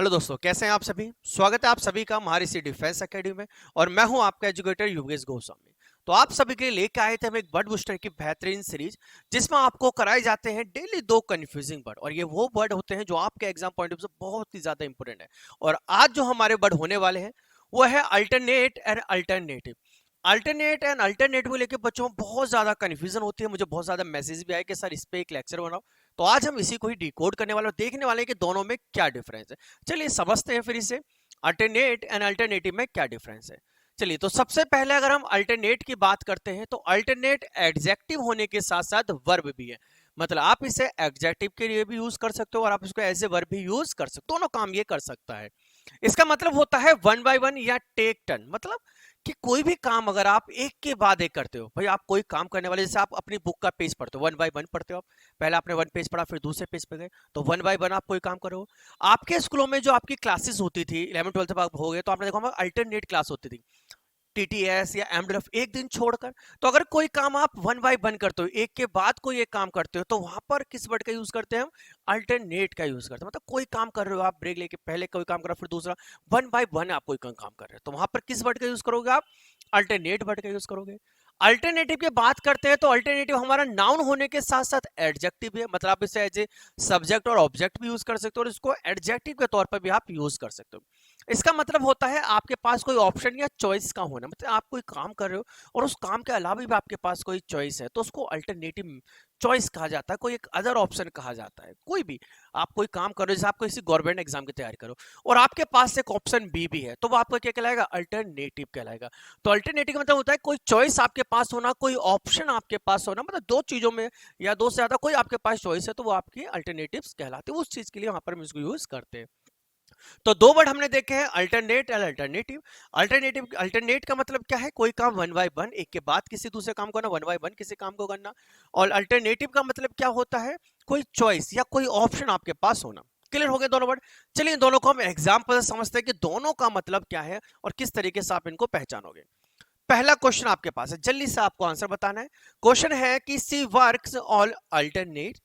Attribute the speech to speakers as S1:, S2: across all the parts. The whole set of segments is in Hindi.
S1: हेलो दोस्तों, कैसे हैं आप सभी। स्वागत है आप सभी का महाऋषि डिफेंस एकेडमी में और मैं हूं आपका एजुकेटर योगेश गोस्वामी। तो आप सभी के लिए लेके आए थे हम एक वर्ड बूस्टर की बेहतरीन सीरीज, जिसमें आपको कराए जाते हैं डेली दो कंफ्यूजिंग वर्ड, और ये वो वर्ड होते हैं जो आपके एग्जाम पॉइंट ऑफ व्यू से बहुत ही ज्यादा इंपॉर्टेंट है। और आज जो हमारे वर्ड होने वाले हैं वो है alternate and alternative. Alternate and alternative को लेकर बच्चों में बहुत ज्यादा कंफ्यूजन होती है। मुझे बहुत ज्यादा मैसेज भी आए कि सर इस पे एक लेक्चर बनाओ। तो आज हम इसी को ही डिकोड करने वाले और देखने वाले हैं कि दोनों में क्या डिफरेंस है। चलिए समझते हैं फिर इसे, अल्टरनेट एंड अल्टरनेटिव में क्या डिफरेंस है। चलिए, तो सबसे पहले अगर हम अल्टरनेट की बात करते हैं तो अल्टरनेट एडजेक्टिव होने के साथ साथ वर्ब भी है। मतलब आप इसे एडजेक्टिव के लिए भी यूज कर सकते हो और आप इसको एज ए वर्ब भी यूज कर सकते हो, दोनों काम ये कर सकता है। इसका मतलब होता है वन बाय वन या टेक टर्न। मतलब कि कोई भी काम अगर आप एक के बाद एक करते हो, भाई आप कोई काम करने वाले, जैसे आप अपनी बुक का पेज पढ़ते हो, वन बाय वन पढ़ते हो आप। पहले आपने वन पेज पढ़ा, फिर दूसरे पेज पे गए, तो वन बाय वन आप कोई काम करो। आपके स्कूलों में जो आपकी क्लासेस होती थी 11 12 तक हो गए, तो आपने देखा अल्टरनेट क्लास होती थी, टीटीएस या एमडीएफ, एक दिन छोड़कर। तो अगर कोई काम आप वन बाय वन करते हो, एक के बाद कोई एक काम करते हो, तो वहां पर किस वर्ड का यूज करते हैं हम? अल्टरनेट का यूज करते हैं। मतलब कोई काम कर रहे हो आप, ब्रेक लेके पहले कोई काम कर रहे हो फिर दूसरा, वन बाय वन आप कोई काम कर रहे हो, तो वहां पर किस वर्ड का यूज करोगे आप? अल्टरनेट वर्ड का यूज करोगे। अल्टरनेटिव की बात करते हैं तो अल्टरनेटिव हमारा नाउन होने के साथ साथ एडजेक्टिव है। मतलब आप इसे एज ए सब्जेक्ट और ऑब्जेक्ट भी यूज कर सकते हो और इसको एडजेक्टिव के तौर पर भी आप यूज कर सकते हो। इसका मतलब होता है आपके पास कोई ऑप्शन या चॉइस का होना। मतलब आप कोई काम कर रहे हो और उस काम के अलावा भी आपके पास कोई चॉइस है, तो उसको अल्टरनेटिव चॉइस कहा जाता है, कोई एक अदर ऑप्शन कहा जाता है। कोई भी आप कोई काम कर रहे हो, जैसे आप किसी गवर्नमेंट एग्जाम की तैयारी करो और आपके पास एक ऑप्शन बी भी है, तो वो आपका क्या कहलाएगा? अल्टरनेटिव कहलाएगा। तो अल्टरनेटिव का मतलब होता है कोई चॉइस आपके पास होना, कोई ऑप्शन आपके पास होना। मतलब दो चीजों में या दो से ज्यादा कोई आपके पास चॉइस है, तो वो आपकी अल्टरनेटिव्स कहलाते हैं। उस चीज के लिए वहां पर हम इसको यूज करते हैं। तो दो वर्ड हमने देखे हैं, अल्टरनेट और अल्टरनेटिव। अल्टरनेटिव, अल्टरनेट का मतलब क्या है? कोई काम वन बाय वन, एक के बाद किसी दूसरे काम को करना, वन बाय वन किसी काम को करना। और अल्टरनेटिव का मतलब क्या होता है? कोई चॉइस या कोई ऑप्शन आपके पास होना। क्लियर हो गए दोनों वर्ड। चलिए इन दोनों को हम एग्जाम्पल से समझते हैं कि दोनों का मतलब क्या है और किस तरीके से आप इनको पहचानोगे। पहला क्वेश्चन आपके पास है, जल्दी से आपको आंसर बताना है। क्वेश्चन है कि सी वर्क्स ऑल अल्टरनेट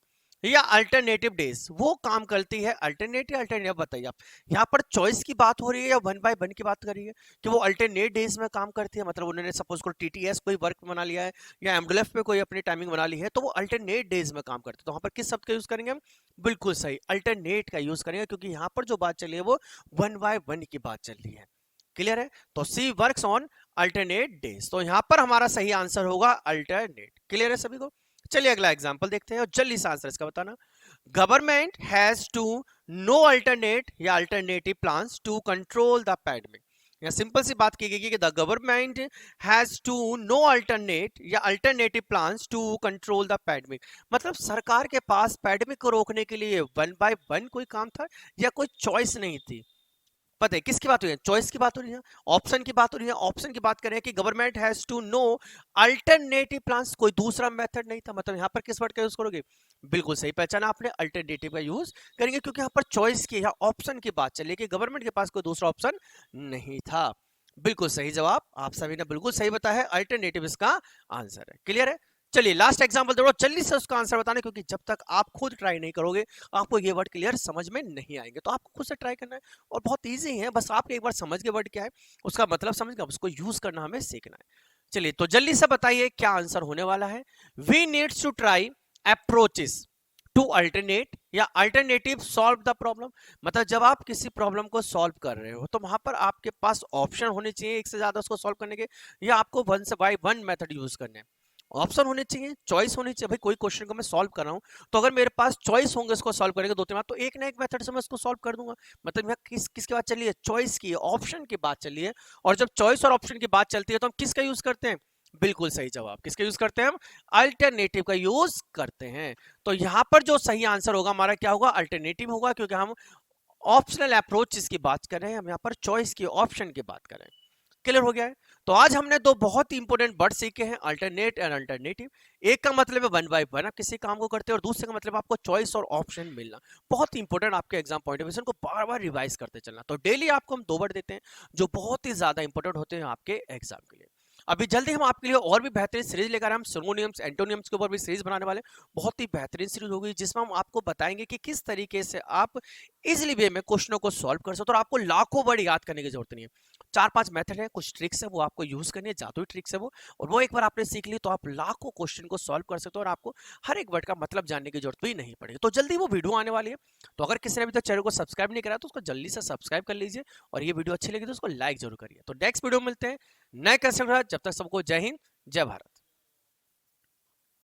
S1: या अल्टरनेटिव डेज। वो काम करती है अल्टरनेट या अल्टरनेटिव, बताइए आप। यहाँ पर चॉइस की बात हो रही है या वन बाय वन की बात कर रही है कि वो अल्टरनेट डेज में काम करती है? मतलब उन्होंने सपोज को टीटीएस कोई वर्क बना लिया है या एमडीएफ पे कोई अपनी टाइमिंग बना ली है, तो वो अल्टरनेट डेज में काम करते हैं। तो वहां पर किस शब्द का यूज करेंगे हम? बिल्कुल सही, अल्टरनेट का यूज करेंगे, क्योंकि यहाँ पर जो बात चली है वो वन बाय वन की बात चल रही है। क्लियर है? तो सी वर्क्स ऑन अल्टरनेट डेज, तो यहां पर हमारा सही आंसर होगा अल्टरनेट। क्लियर है सभी को? चलिए अगला एग्जांपल देखते हैं और जल्दी से आंसर इसका बताना। Government has to know alternate या alternative plans to control the pandemic. या सिंपल सी बात की गई कि the government has to know alternate या alternative plans to control the pandemic. मतलब सरकार के पास पैंडेमिक को रोकने के लिए वन बाय वन कोई काम था या कोई चॉइस नहीं थी। पता है किसकी बात हो रही है? चॉइस की बात हो रही है, ऑप्शन की बात हो रही है। ऑप्शन की बात करें कि government has to know alternative plans, कोई दूसरा मेथड नहीं था। मतलब यहां पर किस वर्ड का यूज करोगे? बिल्कुल सही पहचाना आपने, अल्टरनेटिव का यूज करेंगे, क्योंकि यहां पर चॉइस की या ऑप्शन की बात चली कि गवर्नमेंट के पास कोई दूसरा ऑप्शन नहीं था। बिल्कुल सही जवाब आप सभी ने बिल्कुल सही बताया है, अल्टरनेटिव इसका आंसर है। क्लियर है? चलिए लास्ट एग्जांपल दो, जल्दी से उसका आंसर बताना, क्योंकि जब तक आप खुद ट्राई नहीं करोगे आपको ये वर्ड क्लियर समझ में नहीं आएंगे। तो आपको खुद से ट्राई करना है और बहुत इजी है, बस आप एक बार समझ के वर्ड क्या है, उसका मतलब समझ के उसको यूज करना हमें सीखना है। चलिए तो जल्दी से बताइए क्या आंसर होने वाला है। We needs to try approaches to alternate या अल्टरनेटिव सॉल्व द प्रॉब्लम। मतलब जब आप किसी प्रॉब्लम को सॉल्व कर रहे हो तो वहां पर आपके पास ऑप्शन होने चाहिए एक से ज्यादा उसको सॉल्व करने के, या आपको वन से बाय वन मेथड यूज करने हैं। ऑप्शन होने चाहिए, चॉइस होनी चाहिए। भाई कोई क्वेश्चन को मैं सॉल्व कर रहा हूं, तो अगर मेरे पास चॉइस होंगे इसको सॉल्व करेंगे दो तीन बार, तो एक ना एक मेथड से मैं इसको सॉल्व कर दूंगा। मतलब यह किसकी बात चली है? चॉइस की, ऑप्शन की बात चली है। और जब चॉइस और ऑप्शन की बात चलती है तो हम किसका यूज करते हैं? बिल्कुल सही जवाब, किसका यूज करते हैं हम? अल्टरनेटिव का यूज करते हैं। तो यहां पर जो सही आंसर होगा हमारा क्या होगा? अल्टरनेटिव होगा, क्योंकि हम ऑप्शनल अप्रोच की बात कर रहे हैं, हम यहाँ पर चॉइस की, ऑप्शन की बात कर रहे हैं। क्लियर हो गया है? तो आज हमने दो बहुत ही इंपॉर्टेंट वर्ड सीखे हैं, अल्टरनेट एंड अल्टरनेटिव। एक का मतलब है वन बाय वन आप किसी काम को करते हैं, और दूसरे का मतलब आपको चॉइस और ऑप्शन मिलना। बहुत ही इंपॉर्टेंट आपके एग्जाम पॉइंट ऑफ व्यू को बार बार रिवाइज करते चलना। तो डेली आपको हम दो वर्ड देते हैं जो बहुत ही ज्यादा इंपॉर्टेंट होते हैं आपके एग्जाम के लिए। अभी जल्दी हम आपके लिए और भी बेहतरीन सीरीज लेकर हम सिनोनिम्स एंटोनिम्स के ऊपर भी सीरीज बनाने वाले हैं। बहुत ही बेहतरीन सीरीज होगी जिसमें हम आपको बताएंगे कि किस तरीके से आप इजीली वे में क्वेश्चनों को सॉल्व कर सकते हो और आपको लाखों वर्ड याद करने की जरूरत नहीं है। 4-5 मेथड है, कुछ ट्रिक्स है, वो आपको यूज करनी है, जादुई ट्रिक्स है वो, और वो एक बार आपने सीख ली तो आप लाखों क्वेश्चन को सॉल्व कर सकते हो और आपको हर एक वर्ड का मतलब जानने की जरूरत भी नहीं पड़ेगी। तो जल्दी वो वीडियो आने वाली है, तो अगर किसी ने अभी तक चैनल को सब्सक्राइब नहीं करा तो उसको जल्दी से सब्सक्राइब कर लीजिए और ये वीडियो अच्छी लगी तो उसको लाइक जरूर करिए। तो नेक्स्ट वीडियो में मिलते हैं नए कंसेप्ट के साथ। जब तक सबको जय हिंद, जय भारत।